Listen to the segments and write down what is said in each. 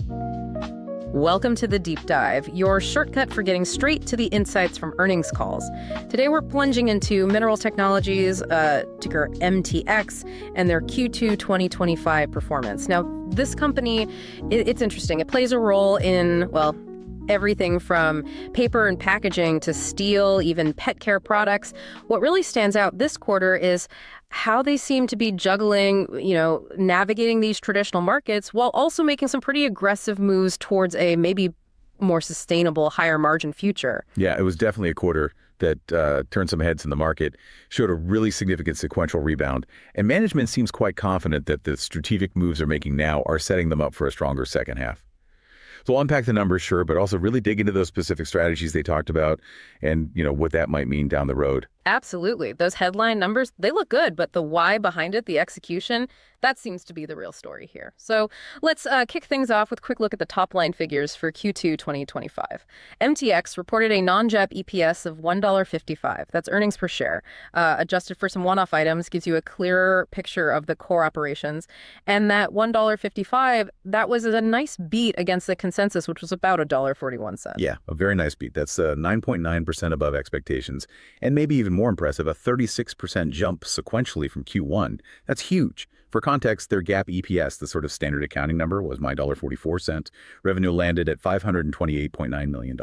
Welcome to The Deep Dive, your shortcut for getting straight to the insights from earnings calls. Today we're plunging into Mineral Technologies, ticker MTX, and their Q2 2025 performance. Now, this company, it's interesting. It plays a role in, well, everything from paper and packaging to steel, even pet care products. What really stands out this quarter is how they seem to be juggling, navigating these traditional markets while also making some pretty aggressive moves towards a maybe more sustainable, higher margin future. Yeah, it was definitely a quarter that turned some heads in the market, showed a really significant sequential rebound, and management seems quite confident that the strategic moves they're making now are setting them up for a stronger second half. So we'll unpack the numbers, sure, but also really dig into those specific strategies they talked about and, what that might mean down the road. Absolutely. Those headline numbers, they look good, but the why behind it, the execution, that seems to be the real story here. So let's kick things off with a quick look at the top line figures for Q2 2025. MTX reported a non-GAAP EPS of $1.55. That's earnings per share. Adjusted for some one-off items, gives you a clearer picture of the core operations. And that $1.55, that was a nice beat against the consensus, which was about $1.41. Yeah, a very nice beat. That's 9.9% above expectations, and maybe even more impressive, a 36% jump sequentially from Q1. That's huge. For context, their GAAP EPS, the sort of standard accounting number, was $1.44. Revenue landed at $528.9 million.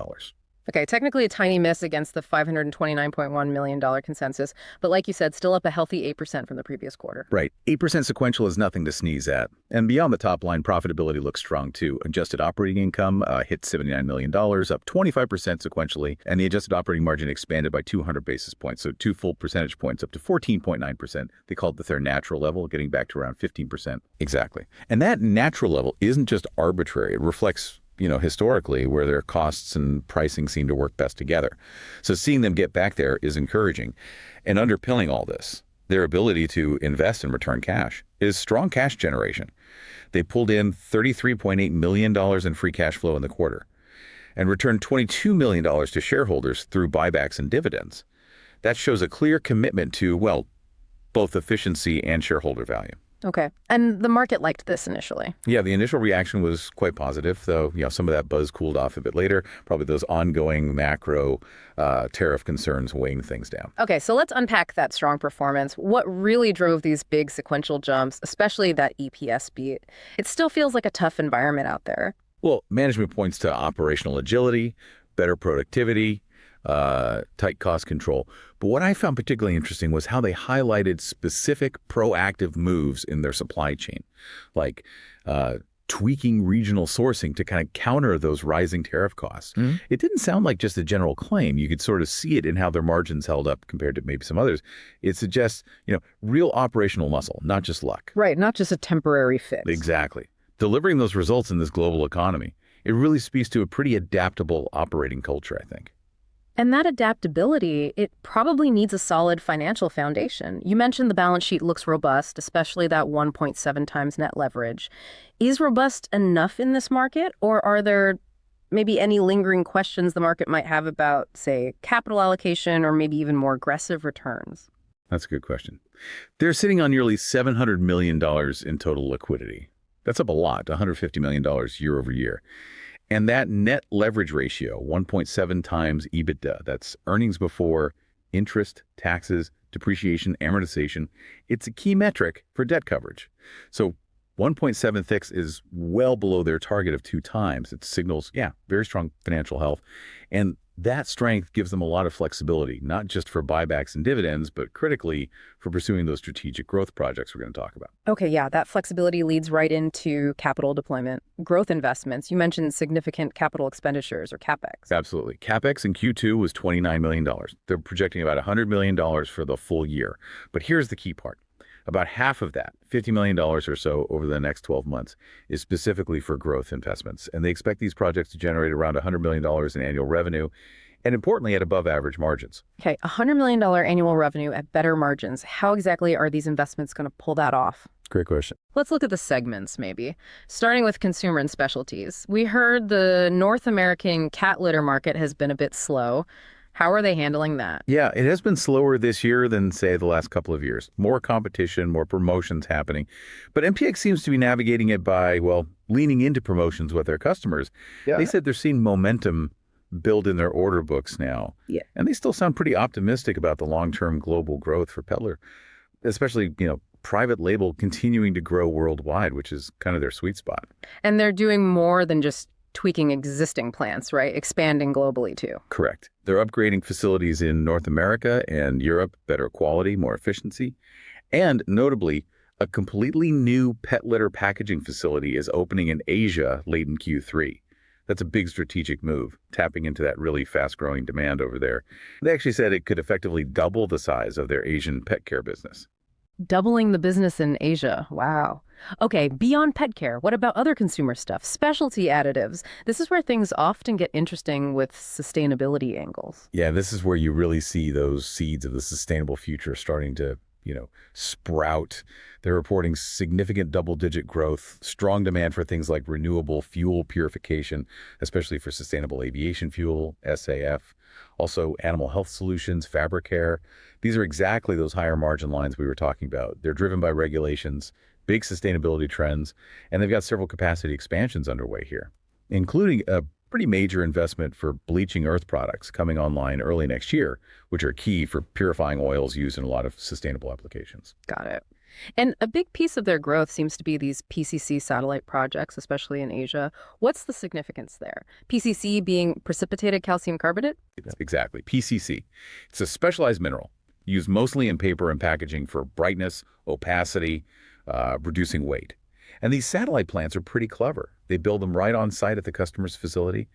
Okay, technically a tiny miss against the $529.1 million consensus, but like you said, still up a healthy 8% from the previous quarter. Right. 8% sequential is nothing to sneeze at. And beyond the top line, profitability looks strong too. Adjusted operating income hit $79 million, up 25% sequentially, and the adjusted operating margin expanded by 200 basis points, so 2 full percentage points, up to 14.9%. They called it their natural level, getting back to around 15%. Exactly. And that natural level isn't just arbitrary. It reflects historically, where their costs and pricing seem to work best together. So seeing them get back there is encouraging. And underpinning all this, their ability to invest and return cash is strong cash generation. They pulled in $33.8 million in free cash flow in the quarter and returned $22 million to shareholders through buybacks and dividends. That shows a clear commitment to, well, both efficiency and shareholder value. Okay. And the market liked this initially. Yeah, the initial reaction was quite positive, though some of that buzz cooled off a bit later. Probably those ongoing macro tariff concerns weighing things down. Okay, so let's unpack that strong performance. What really drove these big sequential jumps, especially that EPS beat? It still feels like a tough environment out there. Well, management points to operational agility, better productivity, tight cost control. But what I found particularly interesting was how they highlighted specific proactive moves in their supply chain, like tweaking regional sourcing to kind of counter those rising tariff costs. Mm-hmm. It didn't sound like just a general claim. You could sort of see it in how their margins held up compared to maybe some others. It suggests, real operational muscle, not just luck. Right, not just a temporary fix. Exactly. Delivering those results in this global economy, it really speaks to a pretty adaptable operating culture, I think. And that adaptability, it probably needs a solid financial foundation. You mentioned the balance sheet looks robust, especially that 1.7 times net leverage. Is robust enough in this market, or are there maybe any lingering questions the market might have about, say, capital allocation or maybe even more aggressive returns? That's a good question. They're sitting on nearly $700 million in total liquidity. That's up a lot, $150 million year over year. And that net leverage ratio, 1.7 times EBITDA, that's earnings before interest, taxes, depreciation, amortization, it's a key metric for debt coverage. So 1.7 fix is well below their target of 2 times. It signals, very strong financial health. And that strength gives them a lot of flexibility, not just for buybacks and dividends, but critically for pursuing those strategic growth projects we're going to talk about. Okay, yeah, that flexibility leads right into capital deployment, growth investments. You mentioned significant capital expenditures or CapEx. Absolutely. CapEx in Q2 was $29 million. They're projecting about $100 million for the full year. But here's the key part. About half of that, $50 million or so over the next 12 months, is specifically for growth investments. And they expect these projects to generate around $100 million in annual revenue, and importantly, at above average margins. Okay, $100 million annual revenue at better margins. How exactly are these investments going to pull that off? Great question. Let's look at the segments, maybe. Starting with consumer and specialties. We heard the North American cat litter market has been a bit slow. How are they handling that? Yeah, it has been slower this year than, say, the last couple of years. More competition, more promotions happening. But MTX seems to be navigating it by, well, leaning into promotions with their customers. They Yeah. said they're seeing momentum build in their order books now. Yeah. And they still sound pretty optimistic about the long-term global growth for Peddler, especially, private label continuing to grow worldwide, which is kind of their sweet spot. And they're doing more than just tweaking existing plants, right? Expanding globally too. Correct. They're upgrading facilities in North America and Europe, better quality, more efficiency. And notably, a completely new pet litter packaging facility is opening in Asia late in Q3. That's a big strategic move, tapping into that really fast-growing demand over there. They actually said it could effectively double the size of their Asian pet care business. Doubling the business in Asia. Wow. Okay, beyond pet care, what about other consumer stuff? Specialty additives. This is where things often get interesting with sustainability angles. Yeah, this is where you really see those seeds of the sustainable future starting to, sprout. They're reporting significant double-digit growth, strong demand for things like renewable fuel purification, especially for sustainable aviation fuel, SAF, also animal health solutions, fabric care. These are exactly those higher margin lines we were talking about. They're driven by regulations, big sustainability trends, and they've got several capacity expansions underway here, including a pretty major investment for bleaching earth products coming online early next year, which are key for purifying oils used in a lot of sustainable applications. Got it. And a big piece of their growth seems to be these PCC satellite projects, especially in Asia. What's the significance there? PCC being precipitated calcium carbonate? Exactly. PCC. It's a specialized mineral used mostly in paper and packaging for brightness, opacity, reducing weight. And these satellite plants are pretty clever. They build them right on site at the customer's facility.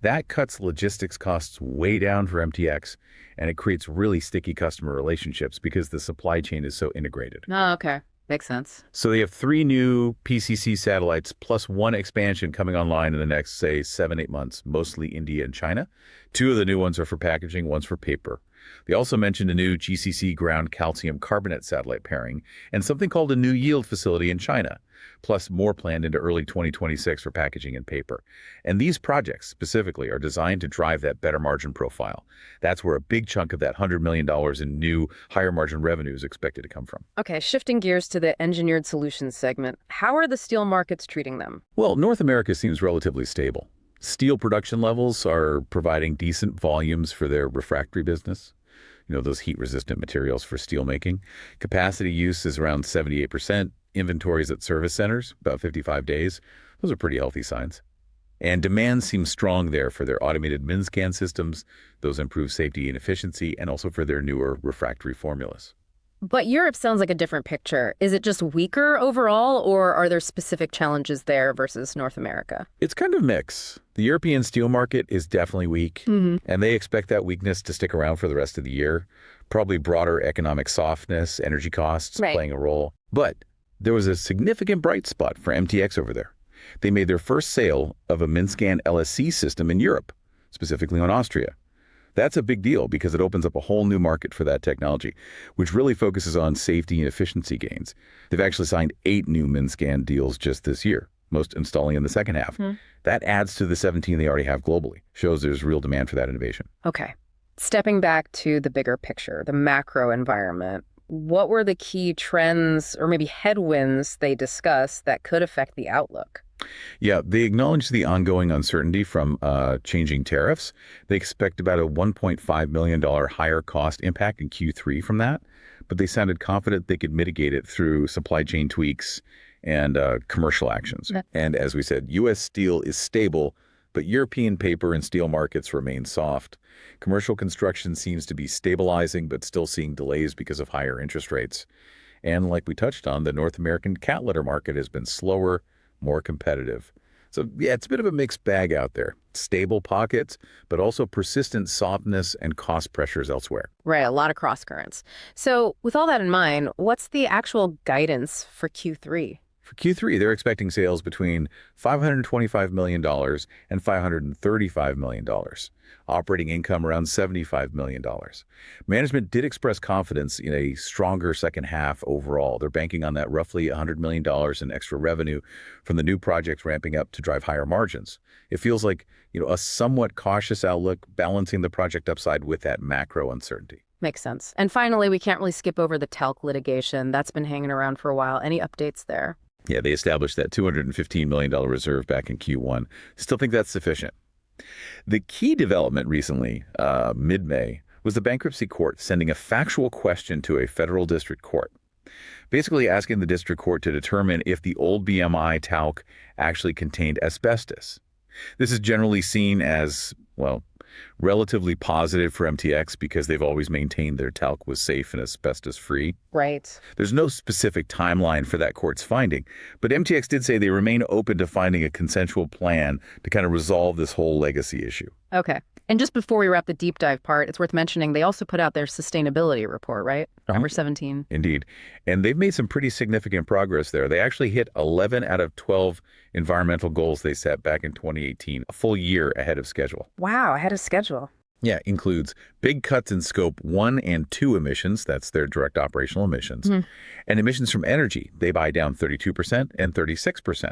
That cuts logistics costs way down for MTX, and it creates really sticky customer relationships because the supply chain is so integrated. Oh, okay. Makes sense. So they have 3 new PCC satellites plus 1 expansion coming online in the next, say, 7-8 months, mostly India and China. 2 of the new ones are for packaging, one's for paper. They also mentioned a new GCC ground calcium carbonate satellite pairing and something called a new yield facility in China, plus more planned into early 2026 for packaging and paper. And these projects specifically are designed to drive that better margin profile. That's where a big chunk of that $100 million in new higher margin revenue is expected to come from. Okay, shifting gears to the engineered solutions segment. How are the steel markets treating them? Well, North America seems relatively stable. Steel production levels are providing decent volumes for their refractory business. Those heat-resistant materials for steel making. Capacity use is around 78%. Inventories at service centers, about 55 days. Those are pretty healthy signs. And demand seems strong there for their automated MinSkand systems. Those improve safety and efficiency, and also for their newer refractory formulas. But Europe sounds like a different picture. Is it just weaker overall, or are there specific challenges there versus North America? It's kind of mixed. The European steel market is definitely weak, and they expect that weakness to stick around for the rest of the year. Probably broader economic softness, energy costs playing a role. But there was a significant bright spot for MTX over there. They made their first sale of a MinSkand LSC system in Europe, specifically on Austria. That's a big deal because it opens up a whole new market for that technology, which really focuses on safety and efficiency gains. They've actually signed 8 new MinSkand deals just this year, most installing in the second half. That adds to the 17 they already have globally. Shows there's real demand for that innovation. Okay. Stepping back to the bigger picture, the macro environment, what were the key trends or maybe headwinds they discussed that could affect the outlook? Yeah, they acknowledge the ongoing uncertainty from changing tariffs. They expect about a $1.5 million higher cost impact in Q3 from that, but they sounded confident they could mitigate it through supply chain tweaks and commercial actions. And as we said, U.S. steel is stable, but European paper and steel markets remain soft. Commercial construction seems to be stabilizing, but still seeing delays because of higher interest rates. And like we touched on, the North American cat litter market has been slower, more competitive. So yeah, it's a bit of a mixed bag out there. Stable pockets, but also persistent softness and cost pressures elsewhere. Right, a lot of cross currents. So with all that in mind, what's the actual guidance for Q3? For Q3, they're expecting sales between $525 million and $535 million. Operating income around $75 million. Management did express confidence in a stronger second half overall. They're banking on that roughly $100 million in extra revenue from the new projects ramping up to drive higher margins. It feels like, a somewhat cautious outlook, balancing the project upside with that macro uncertainty. Makes sense. And finally, we can't really skip over the talc litigation. That's been hanging around for a while. Any updates there? Yeah, they established that $215 million reserve back in Q1. Still think that's sufficient. The key development recently, mid-May, was the bankruptcy court sending a factual question to a federal district court, basically asking the district court to determine if the old BMI talc actually contained asbestos. This is generally seen as, relatively positive for MTX because they've always maintained their talc was safe and asbestos-free. Right. There's no specific timeline for that court's finding, but MTX did say they remain open to finding a consensual plan to kind of resolve this whole legacy issue. Okay. And just before we wrap the deep dive part, it's worth mentioning they also put out their sustainability report, right? Number 17. Indeed. And they've made some pretty significant progress there. They actually hit 11 out of 12 environmental goals they set back in 2018, a full year ahead of schedule. Wow, ahead of schedule. Yeah, includes big cuts in scope 1 and 2 emissions, that's their direct operational emissions, and emissions from energy. They buy down 32% and 36%.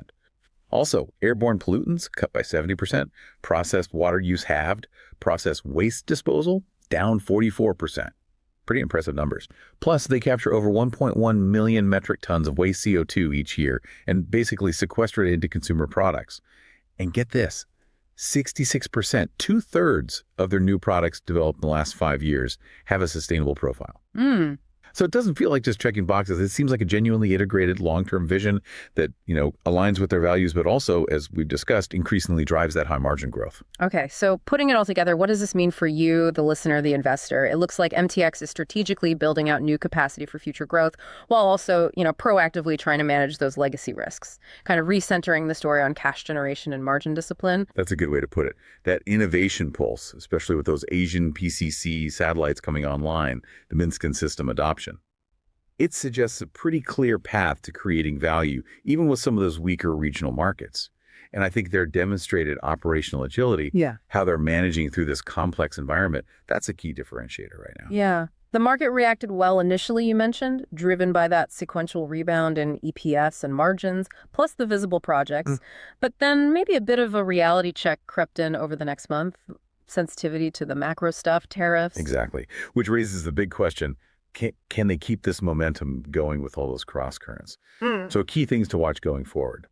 Also, airborne pollutants cut by 70%, processed water use halved, processed waste disposal down 44%. Pretty impressive numbers. Plus, they capture over 1.1 million metric tons of waste CO2 each year and basically sequester it into consumer products. And get this, 66%, 2/3 of their new products developed in the last 5 years have a sustainable profile. So it doesn't feel like just checking boxes. It seems like a genuinely integrated long-term vision that, aligns with their values, but also, as we've discussed, increasingly drives that high margin growth. Okay, so putting it all together, what does this mean for you, the listener, the investor? It looks like MTX is strategically building out new capacity for future growth while also, proactively trying to manage those legacy risks, kind of recentering the story on cash generation and margin discipline. That's a good way to put it. That innovation pulse, especially with those Asian PCC satellites coming online, the MinSkand system adoption. It suggests a pretty clear path to creating value, even with some of those weaker regional markets. And I think their demonstrated operational agility, how they're managing through this complex environment, that's a key differentiator right now. Yeah. The market reacted well initially, you mentioned, driven by that sequential rebound in EPS and margins, plus the visible projects. But then maybe a bit of a reality check crept in over the next month, sensitivity to the macro stuff, tariffs. Exactly, which raises the big question. Can they keep this momentum going with all those cross currents? So key things to watch going forward.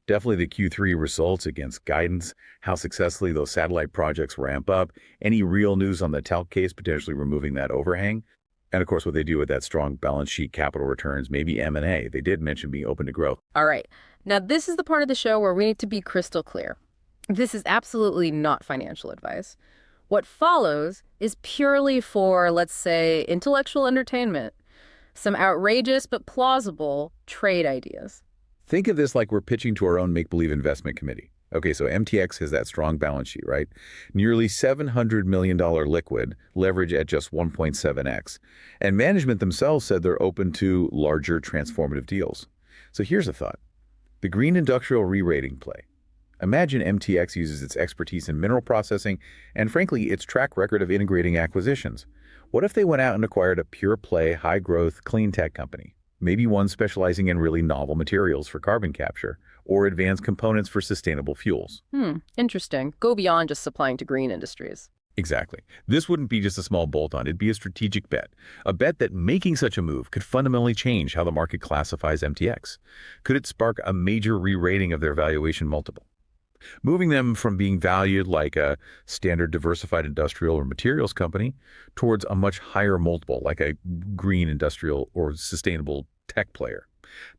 Definitely the Q3 results against guidance, how successfully those satellite projects ramp up, any real news on the talc case potentially removing that overhang, and of course what they do with that strong balance sheet, capital returns, maybe M&A. They did mention being open to growth. All right. Now this is the part of the show where we need to be crystal clear. This is absolutely not financial advice. What follows is purely for, let's say, intellectual entertainment, some outrageous but plausible trade ideas. Think of this like we're pitching to our own make-believe investment committee. Okay, so MTX has that strong balance sheet, right? Nearly $700 million liquid, leverage at just 1.7x. And management themselves said they're open to larger transformative deals. So here's a thought. The green industrial re-rating play. Imagine MTX uses its expertise in mineral processing and, frankly, its track record of integrating acquisitions. What if they went out and acquired a pure-play, high-growth, clean tech company? Maybe one specializing in really novel materials for carbon capture or advanced components for sustainable fuels. Interesting. Go beyond just supplying to green industries. Exactly. This wouldn't be just a small bolt-on. It'd be a strategic bet. A bet that making such a move could fundamentally change how the market classifies MTX. Could it spark a major re-rating of their valuation multiple? Moving them from being valued like a standard diversified industrial or materials company towards a much higher multiple, like a green industrial or sustainable tech player.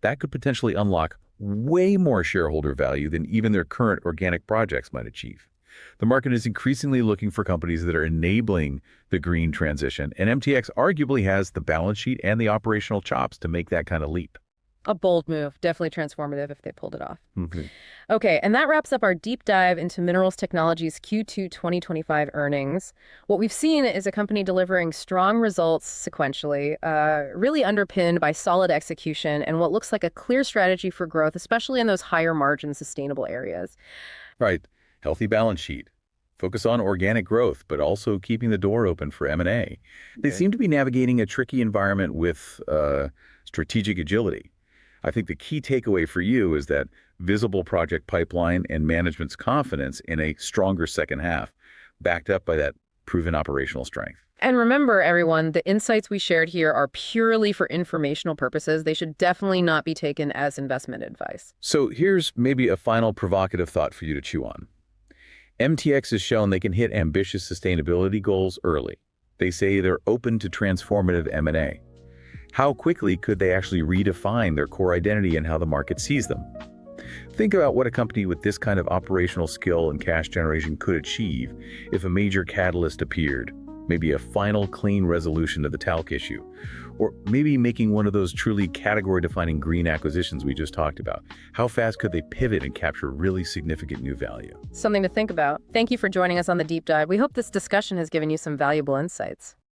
That could potentially unlock way more shareholder value than even their current organic projects might achieve. The market is increasingly looking for companies that are enabling the green transition, and MTX arguably has the balance sheet and the operational chops to make that kind of leap. A bold move, definitely transformative if they pulled it off. Mhm. Okay, and that wraps up our deep dive into Minerals Technologies Q2 2025 earnings. What we've seen is a company delivering strong results sequentially, really underpinned by solid execution and what looks like a clear strategy for growth, especially in those higher margin sustainable areas. Right. Healthy balance sheet. Focus on organic growth, but also keeping the door open for M&A. They Good. seem to be navigating a tricky environment with strategic agility. I think the key takeaway for you is that visible project pipeline and management's confidence in a stronger second half, backed up by that proven operational strength. And remember, everyone, the insights we shared here are purely for informational purposes. They should definitely not be taken as investment advice. So here's maybe a final provocative thought for you to chew on. MTX has shown they can hit ambitious sustainability goals early. They say they're open to transformative M&A. How quickly could they actually redefine their core identity and how the market sees them? Think about what a company with this kind of operational skill and cash generation could achieve if a major catalyst appeared, maybe a final clean resolution to the talc issue, or maybe making one of those truly category-defining green acquisitions we just talked about. How fast could they pivot and capture really significant new value? Something to think about. Thank you for joining us on the deep dive. We hope this discussion has given you some valuable insights.